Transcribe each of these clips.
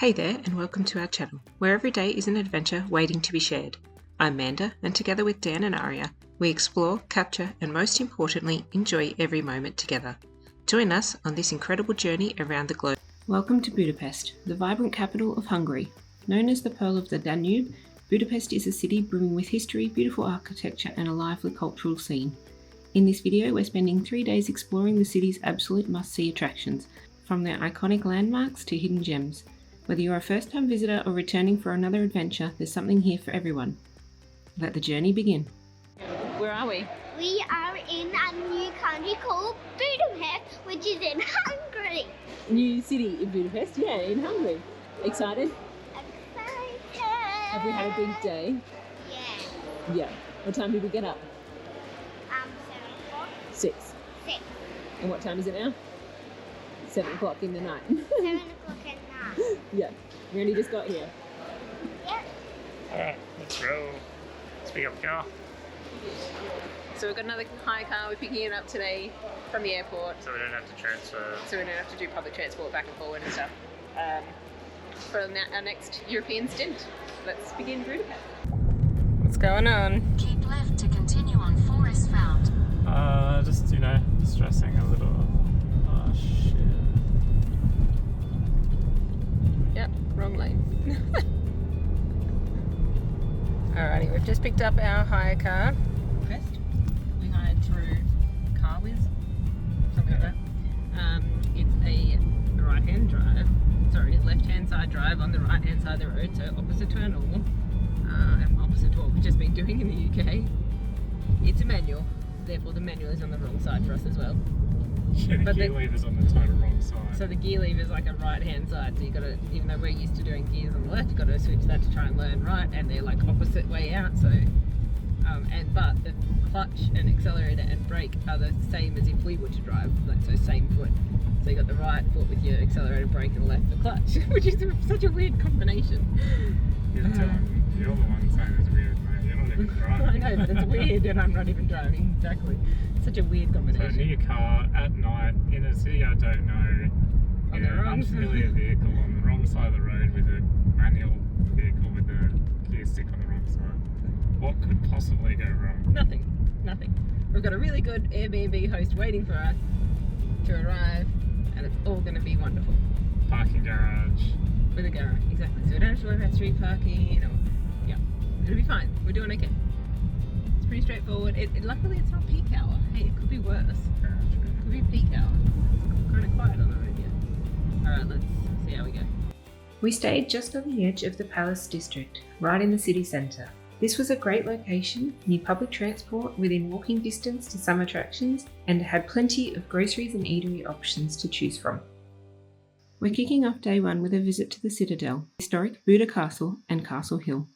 Hey there, and welcome to our channel, where every day is an adventure waiting to be shared. I'm Manda, and together with Dan and Aria, we explore, capture, and most importantly, enjoy every moment together. Join us on this incredible journey around the globe. Welcome to Budapest, the vibrant capital of Hungary. Known as the Pearl of the Danube, Budapest is a city brimming with history, beautiful architecture, and a lively cultural scene. In this video, we're spending 3 days exploring the city's absolute must-see attractions, from their iconic landmarks to hidden gems. Whether you're a first-time visitor or returning for another adventure, there's something here for everyone. Let the journey begin. Where are we? We are in a new country called Budapest, which is in Hungary. New city in Budapest, yeah, in Hungary. Excited? Excited! Have we had a big day? Yeah. Yeah. What time did we get up? 7 o'clock. 6. 6. And what time is it now? 7 o'clock in the night. 7 o'clock at night. Yeah. We only just got here. Yep. Alright, let's go. Let's pick up the car. So we've got another hire car. We're picking it up today from the airport. So we don't have to transfer. So we don't have to do public transport back and forward and stuff. For our next European stint. Let's begin Budapest. What's going on? Keep left to continue on Forest Found. Just, stressing a little. Oh, shit. Yep, wrong lane. Alrighty, we've just picked up our hire car. Pest. We hired through Károlyi, something like that. It's a right-hand drive, left-hand side drive on the right-hand side of the road, so opposite to our normal, and opposite to what we've just been doing in the UK. It's a manual, therefore the manual is on the wrong side for us as well. Yeah, the gear lever's on the total wrong side. So the gear lever is like a right-hand side, so you got to, even though we're used to doing gears on the left, you've got to switch that to try and learn right, and they're like opposite way out. So, but the clutch and accelerator and brake are the same as if we were to drive, so same foot. So you got the right foot with your accelerator, brake, and left for clutch, which is such a weird combination. You're the one saying it's weird, mate. You're not even driving. I know, but it's weird, and I'm not even driving. Exactly. Such a weird combination. So near your car at night in a city I don't know, in an unfamiliar vehicle on the wrong side of the road with a manual vehicle with the gear stick on the wrong side. What could possibly go wrong? Nothing. We've got a really good Airbnb host waiting for us to arrive, and it's all going to be wonderful. Parking garage. With a garage, exactly. So we don't have to worry about street parking, yeah, it'll be fine. We're doing okay. It's pretty straightforward. Luckily it's not peak hour. Hey, it could be worse. It could be peak hour. It's kind of quiet on the road here. Alright, let's see how we go. We stayed just on the edge of the Palace district, right in the city centre. This was a great location, near public transport, within walking distance to some attractions, and had plenty of groceries and eatery options to choose from. We're kicking off day 1 with a visit to the Citadel, historic Buda Castle and Castle Hill.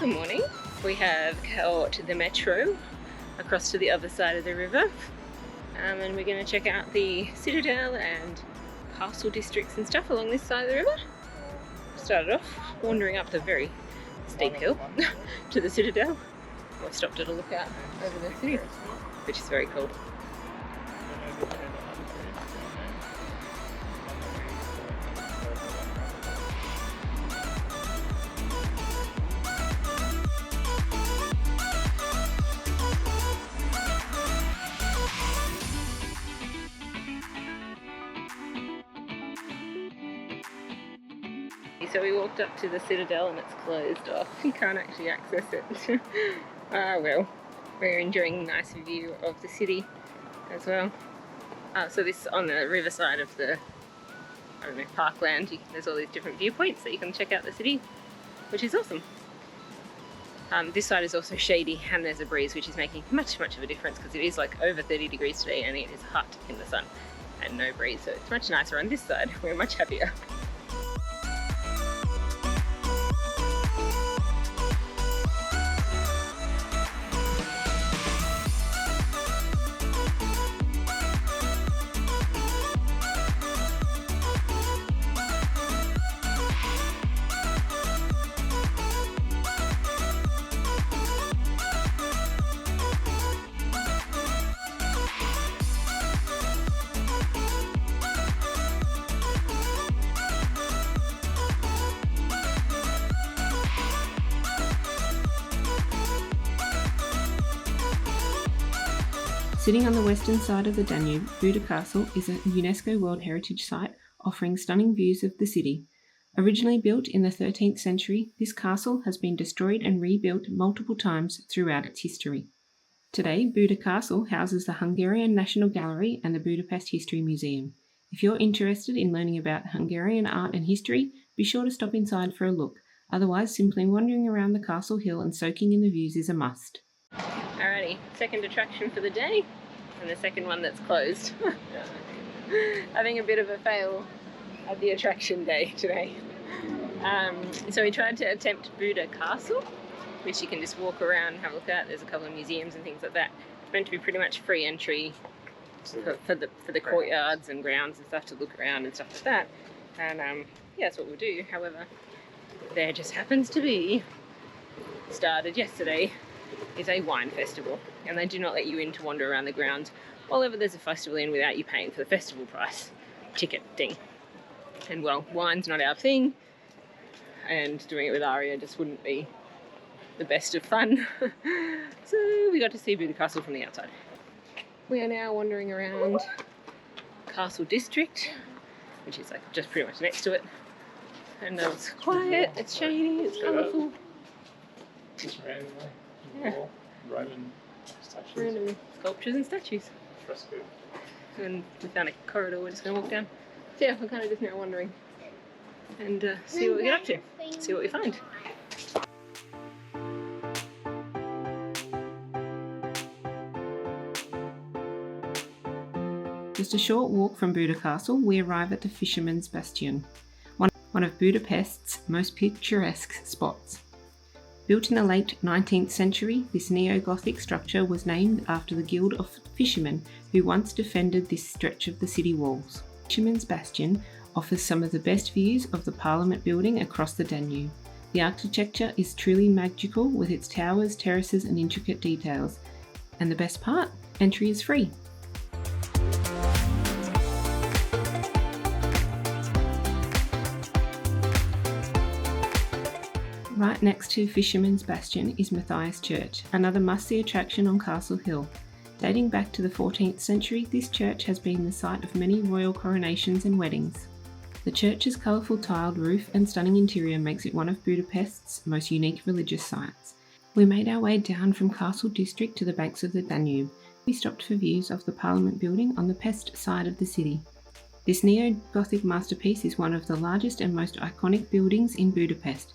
Good morning. We have caught the metro across to the other side of the river, and we're going to check out the Citadel and castle districts and stuff along this side of the river. Started off wandering up the very steep hill to the Citadel. We've stopped at a lookout over the city, which is very cool. So we walked up to the Citadel and it's closed off. You can't actually access it. Well, we're enjoying a nice view of the city as well. So this on the riverside of the, Parkland, there's all these different viewpoints that you can check out the city, which is awesome. This side is also shady and there's a breeze, which is making much of a difference because it is like over 30 degrees today and it is hot in the sun and no breeze, so it's much nicer on this side. We're much happier. Sitting on the western side of the Danube, Buda Castle is a UNESCO World Heritage Site offering stunning views of the city. Originally built in the 13th century, this castle has been destroyed and rebuilt multiple times throughout its history. Today, Buda Castle houses the Hungarian National Gallery and the Budapest History Museum. If you're interested in learning about Hungarian art and history, be sure to stop inside for a look. Otherwise, simply wandering around the castle hill and soaking in the views is a must. Alrighty, second attraction for the day, and the second one that's closed. Having a bit of a fail at the attraction day today. So we tried to attempt Buda Castle, which you can just walk around and have a look at. There's a couple of museums and things like that. It's meant to be pretty much free entry for the courtyards and grounds and stuff to look around and stuff like that. And yeah, that's what we'll do. However, there just happens to be, started yesterday, is a wine festival, and they do not let you in to wander around the grounds while ever there's a festival in without you paying for the festival price ticket thing. And well, wine's not our thing, and doing it with Aria just wouldn't be the best of fun. So we got to see Buda Castle from the outside. We are now wandering around Castle District, which is like just pretty much next to it. And it's quiet, it's shady, it's colourful. Yeah. Roman statues. Random sculptures and statues. Fresco. And we found a corridor we're just going to walk down. So yeah, we're kind of just now wandering and see what we get up to, see what we find. Just a short walk from Buda Castle, we arrive at the Fisherman's Bastion, one of Budapest's most picturesque spots. Built in the late 19th century, this neo-Gothic structure was named after the Guild of Fishermen who once defended this stretch of the city walls. Fisherman's Bastion offers some of the best views of the Parliament building across the Danube. The architecture is truly magical with its towers, terraces and intricate details. And the best part? Entry is free. Right next to Fisherman's Bastion is Matthias Church, another must-see attraction on Castle Hill. Dating back to the 14th century, this church has been the site of many royal coronations and weddings. The church's colourful tiled roof and stunning interior makes it one of Budapest's most unique religious sites. We made our way down from Castle District to the banks of the Danube. We stopped for views of the Parliament building on the Pest side of the city. This neo-Gothic masterpiece is one of the largest and most iconic buildings in Budapest.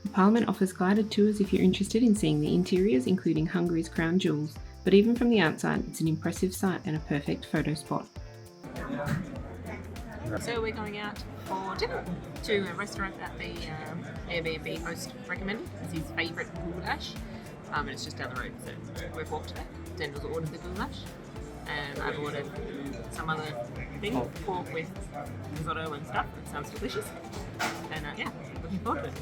The Parliament offers guided tours if you're interested in seeing the interiors, including Hungary's crown jewels, but even from the outside, it's an impressive sight and a perfect photo spot. So we're going out for dinner to a restaurant that the Airbnb host recommended. It's his favourite goulash, and it's just down the road, so we've walked there. Daniel's ordered the goulash, and I've ordered some other thing, pork with risotto and stuff. It sounds delicious, and yeah, looking forward to it.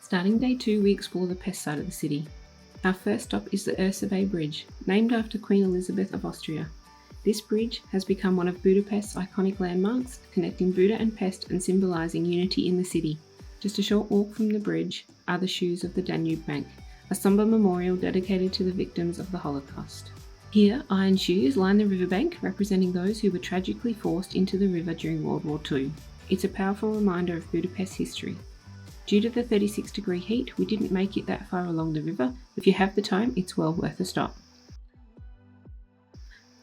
Starting day 2, we explore the Pest side of the city. Our first stop is the Ursubay Bridge, named after Queen Elizabeth of Austria. This bridge has become one of Budapest's iconic landmarks, connecting Buda and Pest and symbolising unity in the city. Just a short walk from the bridge are the Shoes of the Danube Bank, a sombre memorial dedicated to the victims of the Holocaust. Here, iron shoes line the riverbank, representing those who were tragically forced into the river during World War II. It's a powerful reminder of Budapest's history. Due to the 36-degree heat, we didn't make it that far along the river. If you have the time, it's well worth a stop.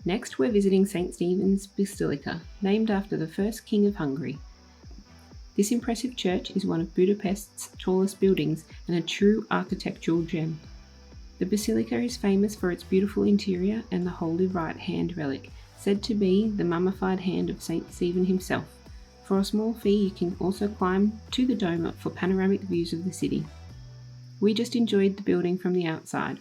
Next, we're visiting St. Stephen's Basilica, named after the first king of Hungary. This impressive church is one of Budapest's tallest buildings and a true architectural gem. The basilica is famous for its beautiful interior and the Holy Right Hand relic, said to be the mummified hand of St. Stephen himself. For a small fee, you can also climb to the dome for panoramic views of the city. We just enjoyed the building from the outside.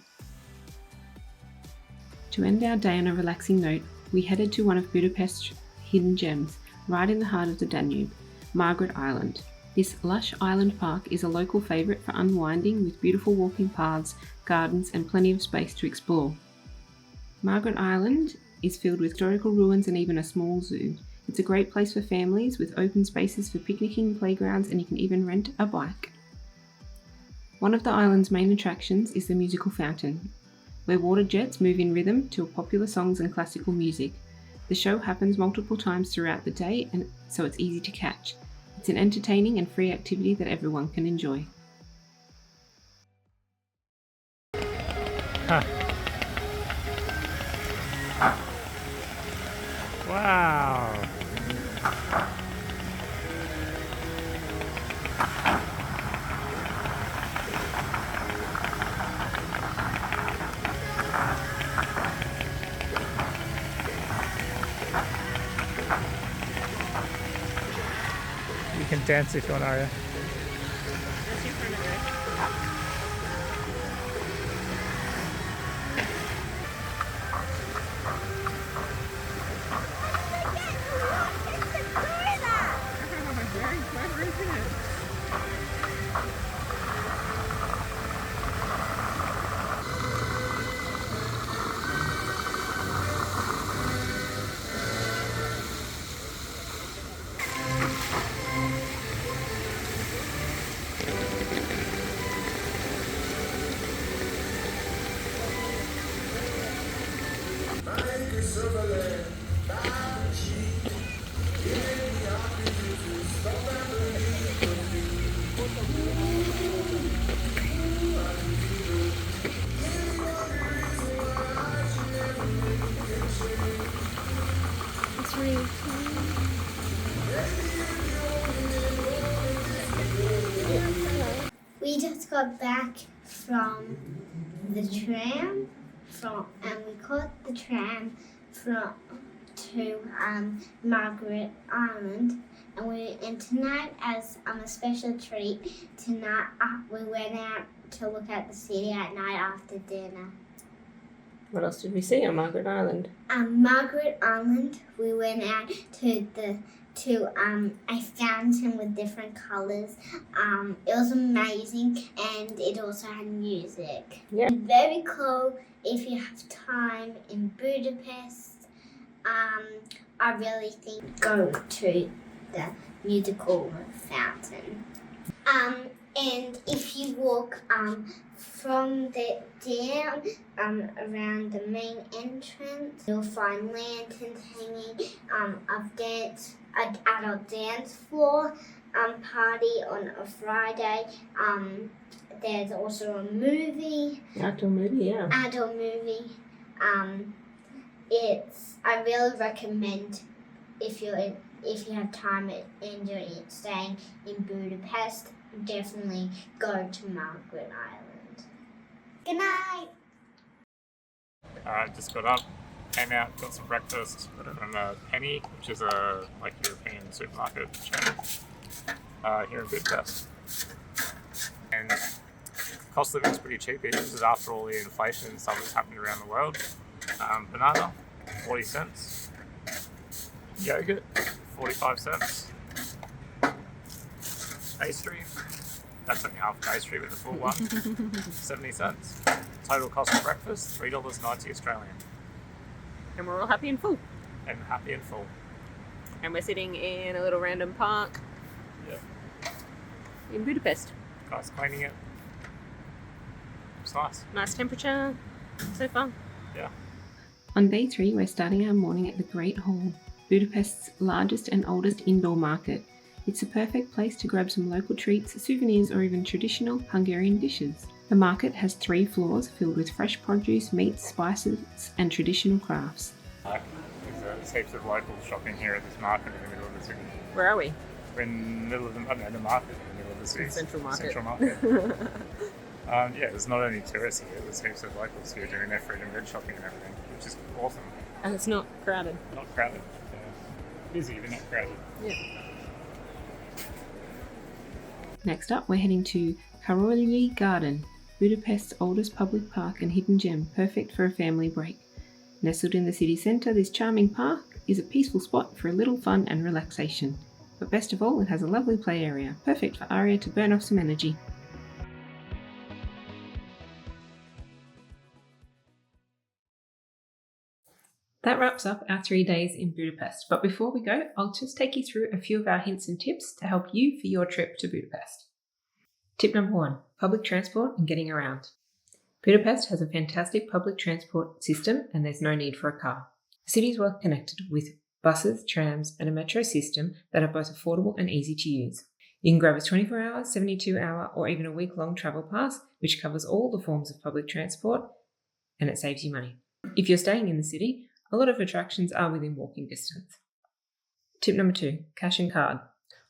To end our day on a relaxing note, we headed to one of Budapest's hidden gems, right in the heart of the Danube, Margaret Island. This lush island park is a local favourite for unwinding with beautiful walking paths, gardens and plenty of space to explore. Margaret Island is filled with historical ruins and even a small zoo. It's a great place for families with open spaces for picnicking, playgrounds, and you can even rent a bike. One of the island's main attractions is the musical fountain, where water jets move in rhythm to popular songs and classical music. The show happens multiple times throughout the day, and so it's easy to catch. It's an entertaining and free activity that everyone can enjoy. Wow! You can dance if you want, Aria. We just got back from the tram, and we caught the tram to Margaret Island, and tonight, as a special treat, tonight we went out to look at the city at night after dinner. What else did we see on Margaret Island? Margaret Island, we went out to a fountain with different colours. It was amazing, and it also had music. Yeah. Very cool if you have time in Budapest. I really think go to the musical fountain. And if you walk from the down around the main entrance, you'll find lanterns hanging, an adult dance floor party on a Friday. There's also a movie. Outdoor movie, yeah. Adult movie. I really recommend if you have time and you're staying in Budapest, definitely go to Margaret Island. Good night. Alright, just got up, came out, got some breakfast from Penny, which is a European supermarket chain here in Budapest. And cost of living is pretty cheap here. This is after all the inflation and stuff that's happening around the world. Banana, 40 cents. Yogurt, 45 cents. Pastry, that's only half pastry with the full one, 70 cents. Total cost of breakfast, $3.90 Australian. And we're all happy and full. And happy and full. And we're sitting in a little random park. Yeah. In Budapest. Guys cleaning it. It's nice. Nice temperature. So fun. Yeah. On day 3, we're starting our morning at the Great Hall, Budapest's largest and oldest indoor market. It's a perfect place to grab some local treats, souvenirs, or even traditional Hungarian dishes. The market has 3 floors filled with fresh produce, meats, spices, and traditional crafts. There's heaps of local shopping here at this market in the middle of the city. Where are we? We're in the middle of the market in the middle of the city. Central market. Central market. Yeah, there's not only tourists here, there's heaps of locals here doing their fruit and veg shopping and everything, which is awesome. And it's not crowded. Not crowded. Busy, but not crowded. Yeah. Next up, we're heading to Károlyi Garden, Budapest's oldest public park and hidden gem, perfect for a family break. Nestled in the city centre, this charming park is a peaceful spot for a little fun and relaxation. But best of all, it has a lovely play area, perfect for Aria to burn off some energy. That wraps up our 3 days in Budapest, but before we go, I'll just take you through a few of our hints and tips to help you for your trip to Budapest. Tip number 1, public transport and getting around. Budapest has a fantastic public transport system and there's no need for a car. The city is well connected with buses, trams and a metro system that are both affordable and easy to use. You can grab a 24-hour, 72-hour or even a week-long travel pass which covers all the forms of public transport and it saves you money. If you're staying in the city, a lot of attractions are within walking distance. Tip number 2, cash and card.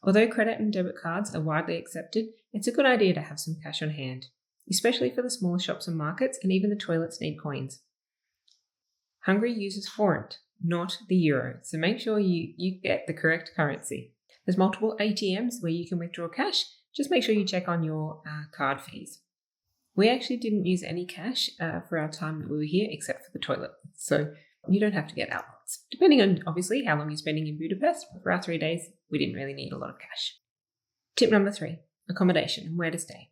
Although credit and debit cards are widely accepted, it's a good idea to have some cash on hand, especially for the smaller shops and markets, and even the toilets need coins. Hungary uses forint, not the euro, so make sure you get the correct currency. There's multiple ATMs where you can withdraw cash, just make sure you check on your card fees. We actually didn't use any cash for our time that we were here except for the toilet, so you don't have to get out lots. Depending on, obviously, how long you're spending in Budapest, but for our 3 days, we didn't really need a lot of cash. Tip number 3, accommodation and where to stay.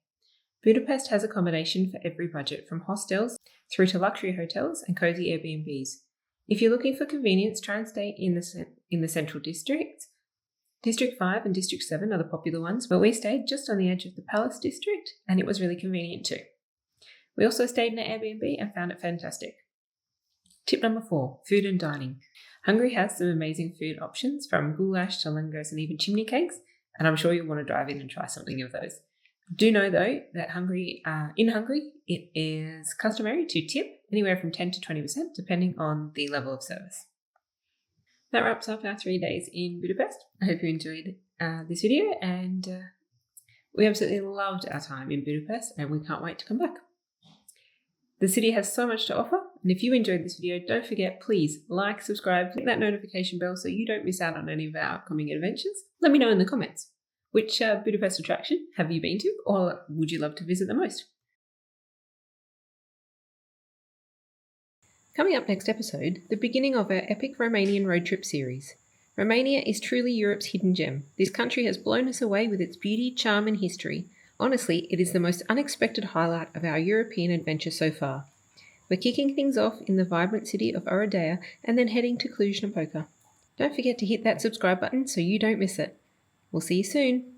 Budapest has accommodation for every budget, from hostels through to luxury hotels and cozy Airbnbs. If you're looking for convenience, try and stay in the central district. District 5 and District 7 are the popular ones, but we stayed just on the edge of the Palace district, and it was really convenient too. We also stayed in an Airbnb and found it fantastic. Tip number 4, food and dining. Hungary has some amazing food options, from goulash to langos and even chimney cakes, and I'm sure you'll want to drive in and try something of those. Do know though that in Hungary it is customary to tip anywhere from 10 to 20% depending on the level of service. That wraps up our 3 days in Budapest. I hope you enjoyed this video, and we absolutely loved our time in Budapest and we can't wait to come back. The city has so much to offer, and if you enjoyed this video, don't forget, please like, subscribe, click that notification bell so you don't miss out on any of our upcoming adventures. Let me know in the comments, which Budapest attraction have you been to, or would you love to visit the most? Coming up next episode, the beginning of our epic Romanian road trip series. Romania is truly Europe's hidden gem. This country has blown us away with its beauty, charm and history. Honestly, it is the most unexpected highlight of our European adventure so far. We're kicking things off in the vibrant city of Oradea and then heading to Cluj-Napoca. Don't forget to hit that subscribe button so you don't miss it. We'll see you soon.